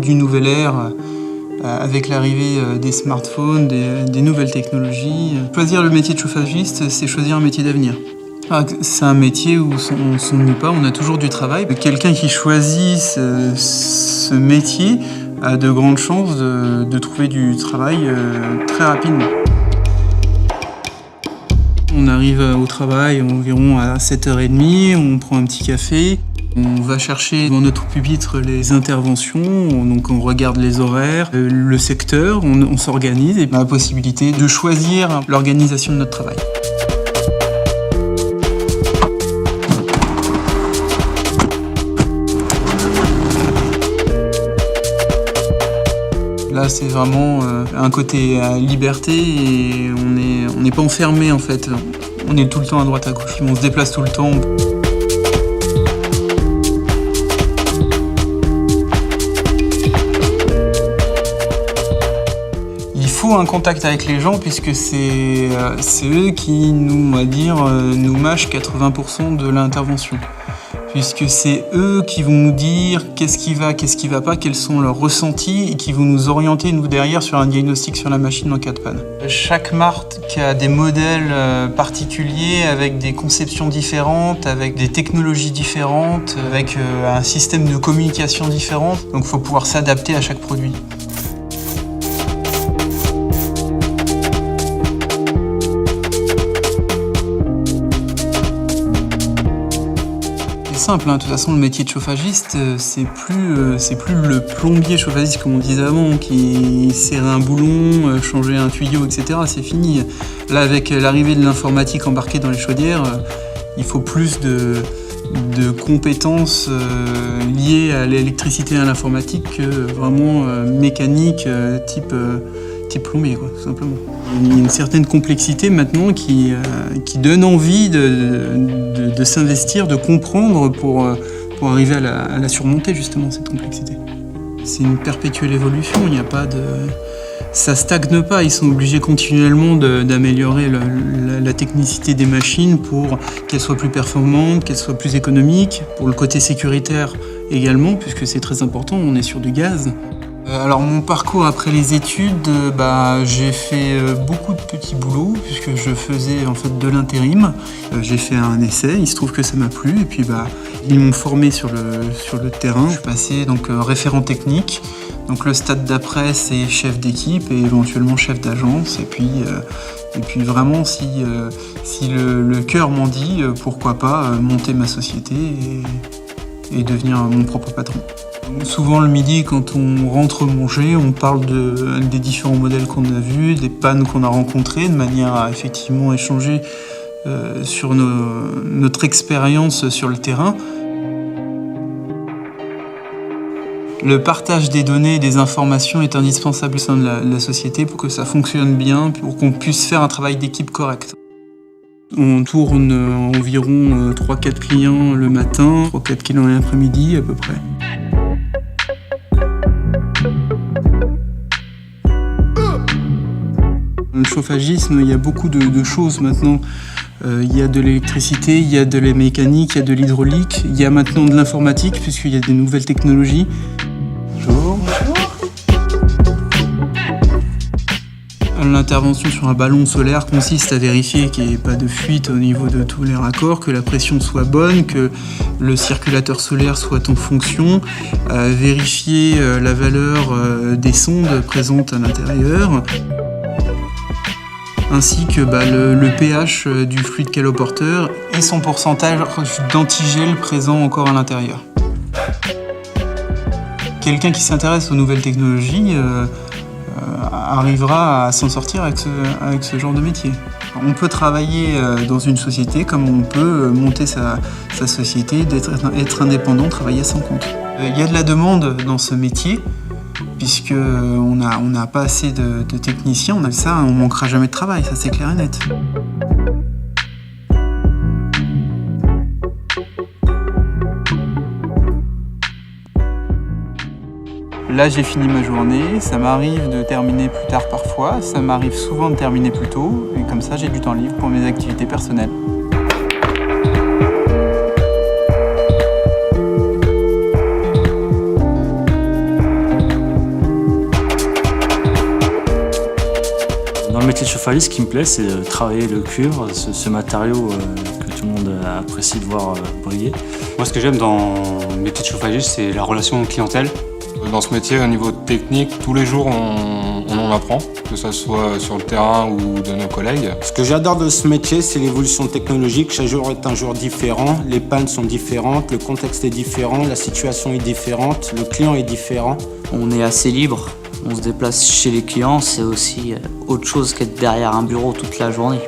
du nouvel ère avec l'arrivée des smartphones, des nouvelles technologies. Choisir le métier de chauffagiste, c'est choisir un métier d'avenir. C'est un métier où on ne s'ennuie pas, on a toujours du travail. Quelqu'un qui choisit ce métier a de grandes chances de trouver du travail très rapidement. On arrive au travail environ à 7h30, on prend un petit café. On va chercher dans notre pupitre les interventions, donc on regarde les horaires, le secteur, on s'organise et on a la possibilité de choisir l'organisation de notre travail. Là, c'est vraiment un côté liberté et on n'est pas enfermé en fait. On est tout le temps à droite à gauche, on se déplace tout le temps. Il faut un contact avec les gens puisque c'est eux qui nous mâchent 80% de l'intervention. Puisque c'est eux qui vont nous dire qu'est-ce qui va pas, quels sont leurs ressentis et qui vont nous orienter, nous derrière, sur un diagnostic sur la machine en cas de panne. Chaque marque a des modèles particuliers avec des conceptions différentes, avec des technologies différentes, avec un système de communication différent. Donc il faut pouvoir s'adapter à chaque produit. C'est simple, de toute façon le métier de chauffagiste, c'est plus le plombier chauffagiste comme on disait avant, qui serrait un boulon, changeait un tuyau, etc. C'est fini. Là, avec l'arrivée de l'informatique embarquée dans les chaudières, il faut plus de compétences liées à l'électricité et à l'informatique que vraiment mécanique type plombier, quoi, tout simplement. Il y a une certaine complexité maintenant qui donne envie de s'investir, de comprendre pour arriver à la surmonter justement, cette complexité. C'est une perpétuelle évolution, il n'y a pas de... Ça stagne pas, ils sont obligés continuellement d'améliorer la technicité des machines pour qu'elles soient plus performantes, qu'elles soient plus économiques, pour le côté sécuritaire également, puisque c'est très important, on est sur du gaz. Alors mon parcours après les études, j'ai fait beaucoup de petits boulots puisque je faisais en fait de l'intérim. J'ai fait un essai, il se trouve que ça m'a plu et puis ils m'ont formé sur le terrain. Je suis passé donc référent technique. Donc le stade d'après c'est chef d'équipe et éventuellement chef d'agence et puis vraiment si le cœur m'en dit, pourquoi pas monter ma société et devenir mon propre patron. Souvent le midi, quand on rentre manger, on parle des différents modèles qu'on a vus, des pannes qu'on a rencontrées, de manière à effectivement échanger sur notre expérience sur le terrain. Le partage des données et des informations est indispensable au sein de la société pour que ça fonctionne bien, pour qu'on puisse faire un travail d'équipe correct. On tourne environ 3-4 clients le matin, 3-4 clients l'après-midi à peu près. Le chauffagisme, il y a beaucoup de choses maintenant. Il y a de l'électricité, il y a de la mécanique, il y a de l'hydraulique, il y a maintenant de l'informatique puisqu'il y a des nouvelles technologies. Bonjour. L'intervention sur un ballon solaire consiste à vérifier qu'il n'y ait pas de fuite au niveau de tous les raccords, que la pression soit bonne, que le circulateur solaire soit en fonction, vérifier la valeur des sondes présentes à l'intérieur, ainsi que le pH du fluide caloporteur et son pourcentage d'antigel présent encore à l'intérieur. Quelqu'un qui s'intéresse aux nouvelles technologies arrivera à s'en sortir avec ce genre de métier. On peut travailler dans une société comme on peut monter sa société, être indépendant, travailler à son compte. Il y a de la demande dans ce métier, puisqu'on n'a pas assez de techniciens, on ne manquera jamais de travail, ça c'est clair et net. Là, j'ai fini ma journée, ça m'arrive de terminer plus tard parfois, ça m'arrive souvent de terminer plus tôt, et comme ça, j'ai du temps libre pour mes activités personnelles. le métier de chauffagiste, ce qui me plaît, c'est de travailler le cuivre, ce matériau que tout le monde apprécie de voir briller. Moi, ce que j'aime dans le métier de chauffagiste, c'est la relation clientèle. Dans ce métier, au niveau technique, tous les jours, on en apprend, que ce soit sur le terrain ou de nos collègues. Ce que j'adore de ce métier, c'est l'évolution technologique. Chaque jour est un jour différent, les pannes sont différentes, le contexte est différent, la situation est différente, le client est différent. On est assez libre, on se déplace chez les clients, c'est aussi autre chose qu'être derrière un bureau toute la journée.